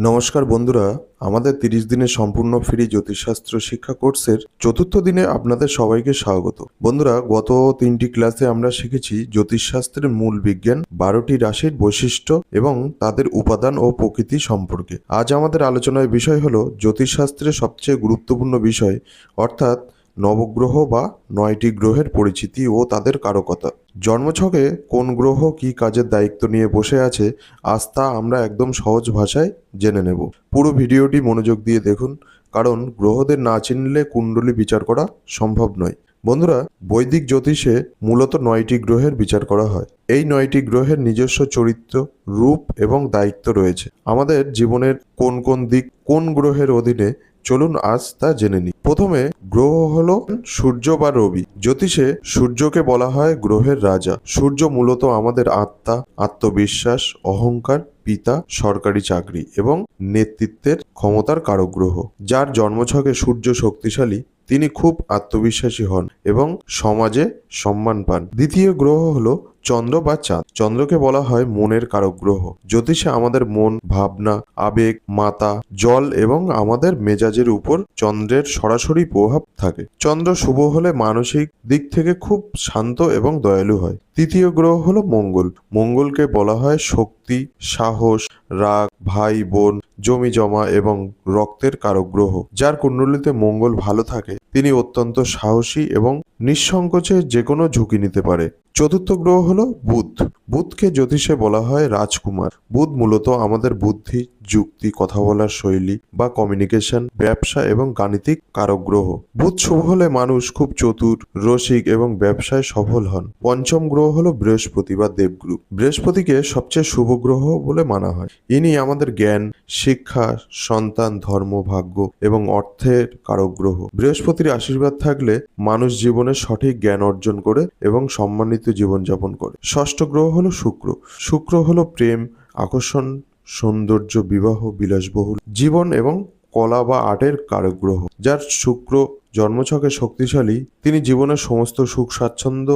নমস্কার বন্ধুরা, আমাদের 30 দিনের সম্পূর্ণ ফ্রি জ্যোতিষশাস্ত্র শিক্ষা কোর্সের চতুর্থ দিনে আপনাদের সবাইকে স্বাগত। বন্ধুরা, গত 3টি ক্লাসে আমরা শিখেছি জ্যোতিষশাস্ত্রের মূল বিজ্ঞান, 12টি রাশির বৈশিষ্ট্য এবং তাদের উপাদান ও প্রকৃতি সম্পর্কে। আজ আমাদের আলোচনার বিষয় হলো জ্যোতিষশাস্ত্রের সবচেয়ে গুরুত্বপূর্ণ বিষয়, অর্থাৎ নবগ্রহ বা 9টি গ্রহের পরিচিতি ও তাদের কারকতা। জন্মছকে কোন গ্রহ কী কাজের দায়িত্ব নিয়ে বসে আছে, আজ তা আমরা একদম সহজ ভাষায় জেনে নেব। পুরো ভিডিওটি মনোযোগ দিয়ে দেখুন, কারণ গ্রহদের না চিনলে কুণ্ডলী বিচার করা সম্ভব নয়। বন্ধুরা, বৈদিক জ্যোতিষে মূলত 9টি গ্রহের বিচার করা হয়। এই 9টি গ্রহের নিজস্ব চরিত্র, রূপ এবং দায়িত্ব রয়েছে। আমাদের জীবনের কোন কোন দিক কোন গ্রহের অধীনে, চলুন আজ তা জেনে নিই। প্রথমে গ্রহ হলো সূর্য বা রবি। জ্যোতিষে সূর্যকে বলা হয় গ্রহের রাজা। সূর্য মূলত আমাদের আত্মা, আত্মবিশ্বাস, অহংকার, পিতা, সরকারি চাকরি এবং নেতৃত্বের ক্ষমতার কারক গ্রহ। যার জন্মছকে সূর্য শক্তিশালী, তিনি খুব আত্মবিশ্বাসী হন এবং সমাজে সম্মান পান। দ্বিতীয় গ্রহ হলো চন্দ্র বা চাঁদ। চন্দ্রকে বলা হয় মনের কারক গ্রহ। জ্যোতিষে আমাদের মন, ভাবনা, আবেগ, মাথা, জল এবং আমাদের মেজাজের উপর চন্দ্রের সরাসরি প্রভাব থাকে। চন্দ্র শুভ হলে মানসিক দিক থেকে খুব শান্ত এবং দয়ালু হয়। তৃতীয় গ্রহ হলো মঙ্গল। মঙ্গলকে বলা হয় শক্তি, সাহস, রাগ, ভাই বোন, জমি জমা এবং রক্তের কারক গ্রহ। যার কুণ্ডলিতে মঙ্গল ভালো থাকে, তিনি অত্যন্ত সাহসী এবং নিঃসংকোচে যে কোনো ঝুঁকি নিতে পারে। চতুর্থ গ্রহ হলো বুধ। বুধকে জ্যোতিষে বলা হয় রাজকুমার। বুধ মূলত আমাদের বুদ্ধি, যুক্তি, কথা বলার শৈলী বা কমিউনিকেশন, ব্যবসা এবং গাণিতিক কারক গ্রহ। বুধ শুভ হলে মানুষ খুব চতুর, রসিক এবং ব্যবসায় সফল হন। পঞ্চম গ্রহ হলো বৃহস্পতি বা দেবগুরু। বৃহস্পতিকে সবচেয়ে শুভ গ্রহ বলে মানা হয়। ইনি আমাদের জ্ঞান, শিক্ষা, সন্তান, ধর্ম, ভাগ্য এবং অর্থের কারক গ্রহ। বৃহস্পতির আশীর্বাদ থাকলে মানুষ জীবনে সঠিক জ্ঞান অর্জন করে এবং সম্মানিত জীবনযাপন করে। ষষ্ঠ গ্রহ হলো শুক্র। শুক্র হলো প্রেম, আকর্ষণ, সৌন্দর্য, বিবাহ, বিলাসবহুল জীবন এবং কলা বা আর্টের কারক গ্রহ। যার শুক্র জন্মছকে শক্তিশালী, তিনি জীবনের সমস্ত সুখ স্বাচ্ছন্দ্য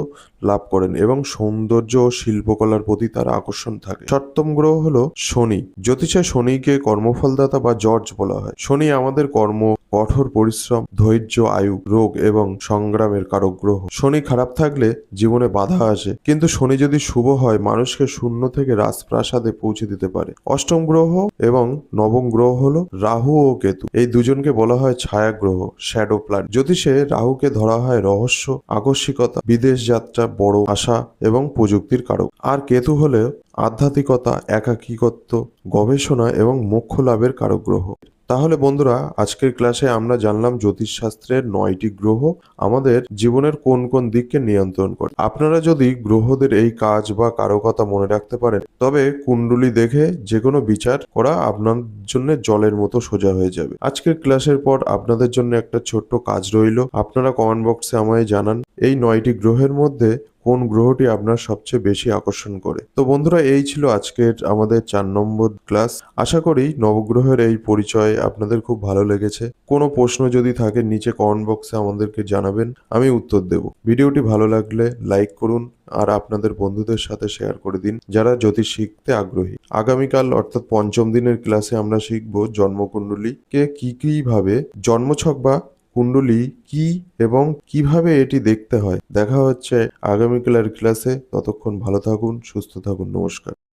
লাভ করেন এবং সৌন্দর্য ও শিল্পকলার প্রতি তার আকর্ষণ থাকে। সপ্তম গ্রহ হলো শনি। জ্যোতিষে শনিকে কর্মফলদাতা বা জর্জ বলা হয়। শনি আমাদের কর্ম, কঠোর পরিশ্রম, ধৈর্য, আয়ু, রোগ এবং সংগ্রামের কারক গ্রহ। শনি খারাপ থাকলে জীবনে বাধা আসে, কিন্তু শনি যদি শুভ হয় মানুষকে শূন্য থেকে রাজপ্রাসাদে পৌঁছে দিতে পারে। অষ্টম গ্রহ এবং নবম গ্রহ হলো রাহু ও কেতু। এই দুজনকে বলা হয় ছায়া গ্রহ, শ্যাডো প্ল্যানেট। জ্যোতিষে রাহুকে ধরা হয় রহস্য, আকস্মিকতা, বিদেশ যাত্রা, বড় আশা এবং প্রযুক্তির কারক। আর কেতু হলে আধ্যাত্মিকতা, একাকিত্ব, গবেষণা এবং মোক্ষ লাভের কারক গ্রহ। তাহলে বন্ধুরা, আজকের ক্লাসে আমরা জানলাম জ্যোতিষশাস্ত্রের 9টি গ্রহ আমাদের জীবনের কোন কোন দিককে নিয়ন্ত্রণ করে। আপনারা যদি গ্রহদের এই কাজ বা কারকতা মনে রাখতে পারেন, তবে কুণ্ডলী দেখে যে কোনো বিচার করা আপনার জন্য জলের মতো সোজা হয়ে যাবে। আজকের ক্লাসের পর আপনাদের জন্য একটা ছোট্ট কাজ রইল। আপনারা কমেন্ট বক্সে আমায় জানান এই 9টি গ্রহের মধ্যে কোন গ্রহটি আপনার সবচেয়ে বেশি আকর্ষণ করে। তো বন্ধুরা, এই ছিল আজকের আমাদের 4 নম্বর ক্লাস। আশা করি নবগ্রহের এই পরিচয় আপনাদের খুব ভালো লেগেছে। কোনো প্রশ্ন যদি থাকে নিচে কমেন্ট বক্সে আমাদেরকে জানাবেন, আমি উত্তর দেব। ভিডিওটি ভালো লাগলে লাইক করুন আর আপনাদের বন্ধুদের সাথে শেয়ার করে দিন যারা জ্যোতিষ শিখতে আগ্রহী। আগামীকাল অর্থাৎ পঞ্চম দিনের ক্লাসে আমরা শিখব জন্মকুণ্ডলীকে কিভাবে জন্মছক বা কুণ্ডলী কি এবং কিভাবে এটি দেখতে হয়। দেখা হচ্ছে আগামীকালের ক্লাসে। ততক্ষণ ভালো থাকুন, সুস্থ থাকুন। নমস্কার।